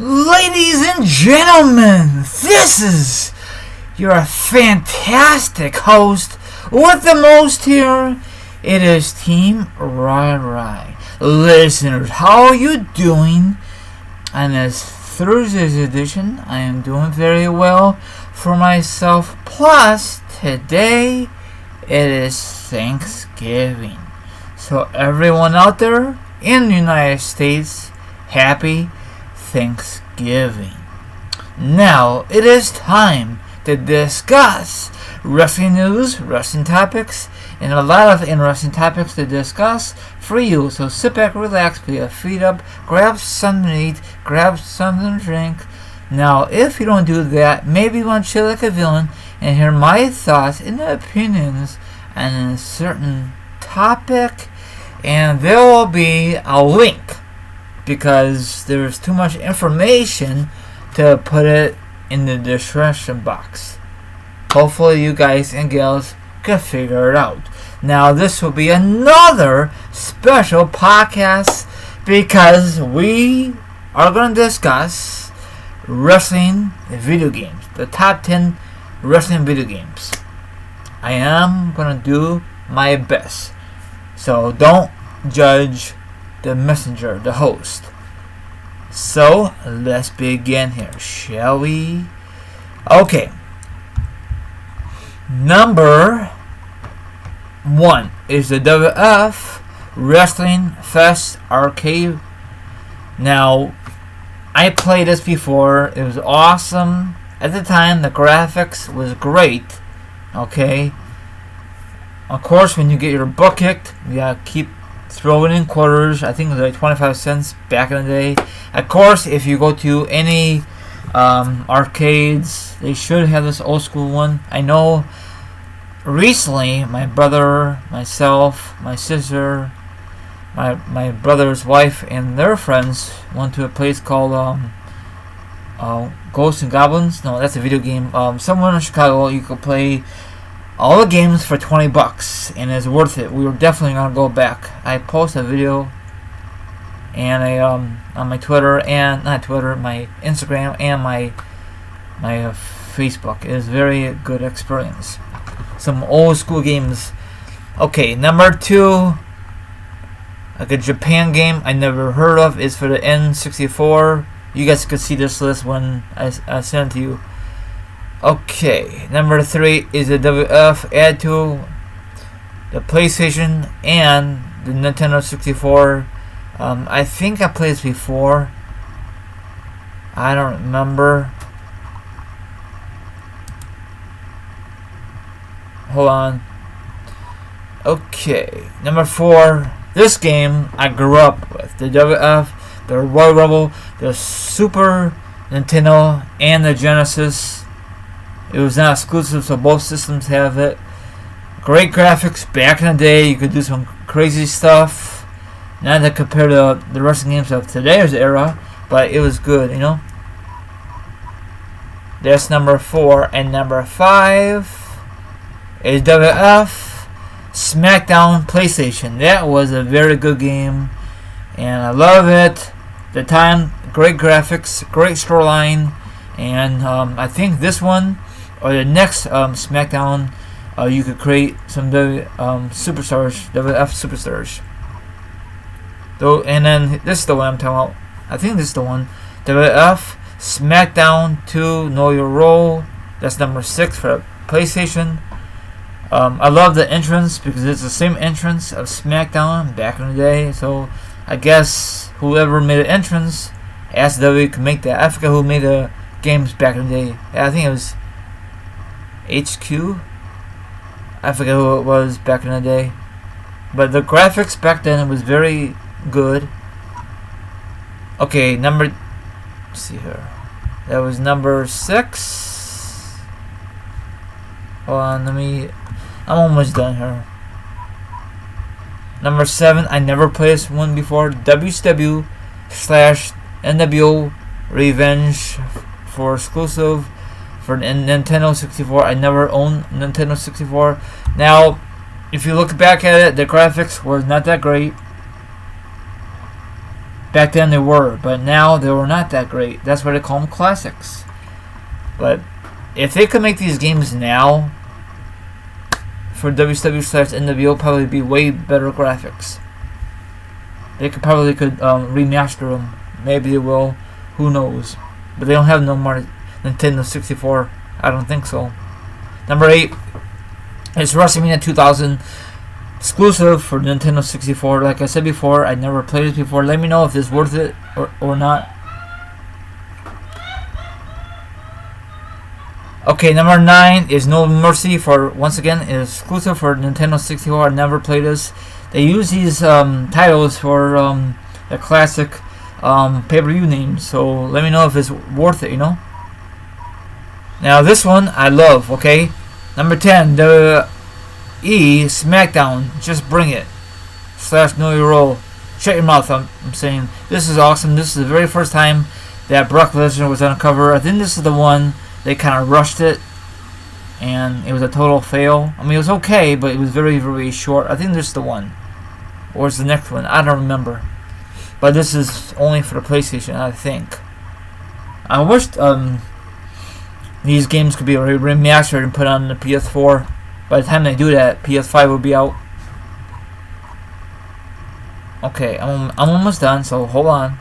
Ladies and gentlemen, this is your fantastic host with the most here. It is Team Rai. Listeners, how are you doing? On this Thursday's edition, I am doing very well for myself. Plus, today it is Thanksgiving. So everyone out there in the United States, happy Thanksgiving. Now it is time to discuss wrestling news, wrestling topics, and a lot of interesting topics to discuss for you. So sit back, relax, put your feet up, grab something to eat, grab something to drink. Now, if you don't do that, maybe you want to chill like a villain and hear my thoughts and opinions on a certain topic, and there will be a link because there's too much information to put it in the description box. Hopefully you guys and gals can figure it out. Now this will be another special podcast because we are going to discuss wrestling video games. The top 10 wrestling video games. I am going to do my best. So don't judge the messenger, the host. So let's begin here, shall we? Okay. Number 1 is the WWF Wrestling Fest Arcade. Now, I played this before. It was awesome. At the time, the graphics was great. Okay. Of course, when you get your butt kicked, you gotta keep throwing in quarters. I think it was like 25 cents back in the day. Of course, if you go to any arcades, they should have this old school one. I know recently my brother, myself, my sister, my brother's wife, and their friends went to a place called Ghosts and Goblins. No, that's a video game. Somewhere in Chicago, you could play all the games for $20, and it's worth it. We were definitely gonna go back. I posted a video and on my Twitter, and not Twitter, my Instagram and my Facebook. It is very good experience. Some old school games. Okay, number 2, like a Japan game I never heard of, is for the N64. You guys could see this list when I sent it to you. Okay, number 3 is the WF add to the PlayStation and the Nintendo 64. I think I played this before. I don't remember. Hold on. Okay, number 4. This game I grew up with. The WF, the Royal Rumble, the Super Nintendo, and the Genesis. It was not exclusive, so both systems have it. Great graphics back in the day. You could do some crazy stuff. Not to compare to the wrestling games of today's era, but it was good, you know. That's number 4. And number 5 is WF SmackDown PlayStation. That was a very good game, and I love it. The time, great graphics, great storyline, and I think this one or the next SmackDown, you could create some superstars, WF superstars. Though, and then this is the one I'm talking about. I think this is the one. WF SmackDown 2 Know Your Role. That's number 6 for PlayStation. I love the entrance because it's the same entrance of SmackDown back in the day. So I guess whoever made the entrance asked WWE to make that. I forget who made the games back in the day. I think it was HQ. I forget who it was back in the day. But the graphics back then was very good. Okay, let's see here. That was number 6. Hold on, I'm almost done here. Number 7, I never played this one before. WCW/NWO Revenge for exclusive for Nintendo 64. I never owned Nintendo 64. Now, if you look back at it, the graphics were not that great. Back then they were, but now they were not that great. That's why they call them classics. But if they could make these games now for WCW/NWO, probably be way better graphics. They could remaster them. Maybe they will. Who knows? But they don't have no more Nintendo 64. I don't think so. Number 8 is WrestleMania 2000. Exclusive for Nintendo 64. Like I said before, I never played it before. Let me know if it's worth it or not. Okay, number 9 is No Mercy. Once again, is exclusive for Nintendo 64. I never played this. They use these titles for the classic pay-per-view names. So let me know if it's worth it. Now this one I love. Okay, number 10. The SmackDown, just bring it. / Know Your Role. Shut your mouth. I'm saying this is awesome. This is the very first time that Brock Lesnar was on a cover. I think this is the one they kind of rushed it, and it was a total fail. I mean, it was okay, but it was very, very short. I think this is the one, or is the next one? I don't remember. But this is only for the PlayStation, I think. I wish these games could be remastered and put on the PS4. By the time they do that, PS5 will be out. Okay, I'm almost done, so hold on.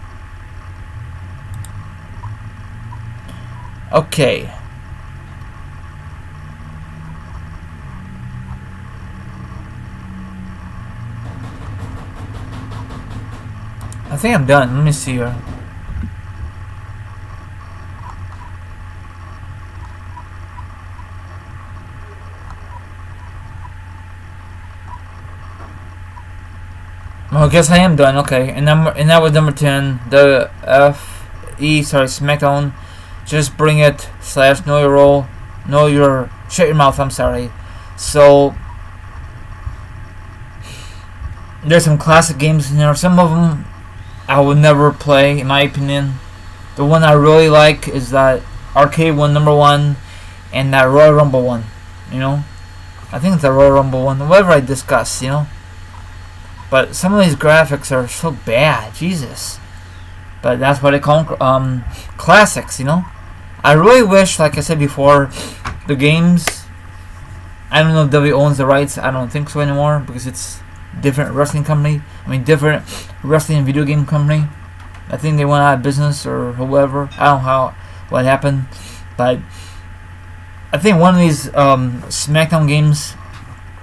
Okay. I think I'm done. Let me see here. Well, I guess I am done. Okay, and that was number 10. The SmackDown. Just bring it / Know Your Role. Shut your mouth. I'm sorry. So there's some classic games in there. Some of them I would never play, in my opinion. The one I really like is that arcade one, number 1, and that Royal Rumble one. I think it's the Royal Rumble one. Whatever I discuss, But some of these graphics are so bad, Jesus. But that's what they call them, classics, I really wish, like I said before, the games, I don't know if WWE owns the rights. I don't think so anymore, because it's different wrestling company. Different wrestling and video game company. I think they went out of business or whoever. I don't know what happened. But I think one of these SmackDown games,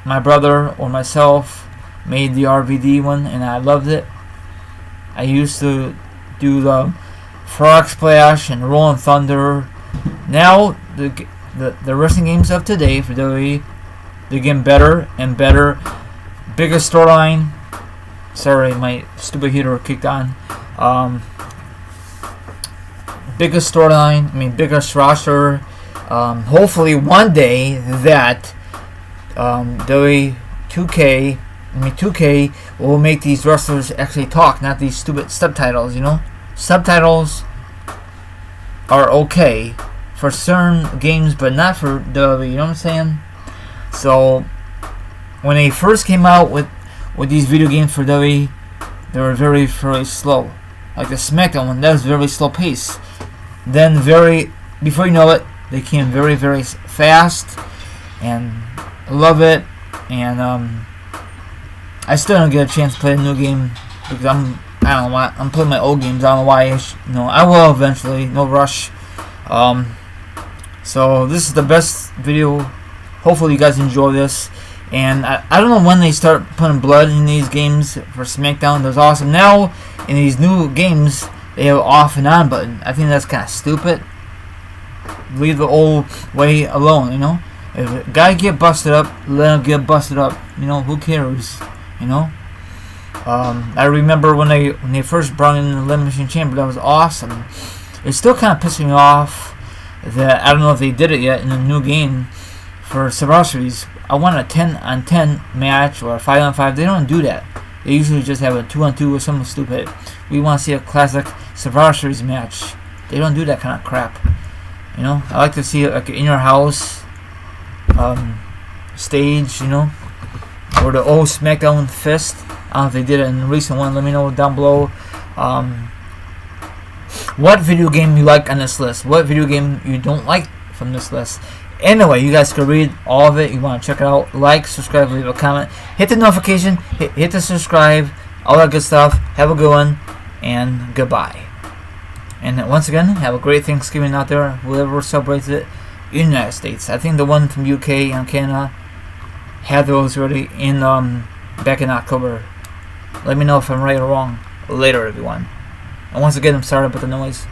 my brother or myself made the RVD one, and I loved it. I used to do the Frog Splash and Rolling Thunder. Now the wrestling games of today for WWE, they're getting better and better. Bigger storyline. Sorry, my stupid heater kicked on. Bigger storyline. Biggest roster. Hopefully one day that WWE 2K will make these wrestlers actually talk, not these stupid subtitles, Subtitles are okay for certain games, but not for WWE, you know what I'm saying? So, when they first came out with these video games for WWE, they were very, very slow. Like the SmackDown one, that was very slow pace. Then before you know it, they came very, very fast, and I love it, and I still don't get a chance to play a new game because I'm playing my old games. I don't know why. I will eventually. No rush. So this is the best video. Hopefully you guys enjoy this. And I don't know when they start putting blood in these games for SmackDown. That's awesome. Now in these new games they have off and on button. I think that's kind of stupid. Leave the old way alone. If a guy get busted up, let him get busted up. Who cares? I remember when they first brought in the Elimination Chamber, that was awesome. It still kind of pissed me off that I don't know if they did it yet in the new game for Survivor Series. I want a 10-on-10 match or a 5-on-5. They don't do that. They usually just have a 2-on-2 or something stupid. We want to see a classic Survivor Series match. They don't do that kind of crap. I like to see it like in your house stage, or the old SmackDown Fist. I don't know if they did it in the recent one. Let me know down below. what video game you like on this list, what video game you don't like from this list. Anyway, you guys can read all of it. You want to check it out, like, subscribe, leave a comment, hit the notification, hit the subscribe, all that good stuff. Have a good one, and goodbye. And once again, have a great Thanksgiving out there, whoever celebrates it in the United States. I think the one from UK and Canada had those already in back in October. Let me know if I'm right or wrong later, everyone. And once again, I'm sorry about the noise.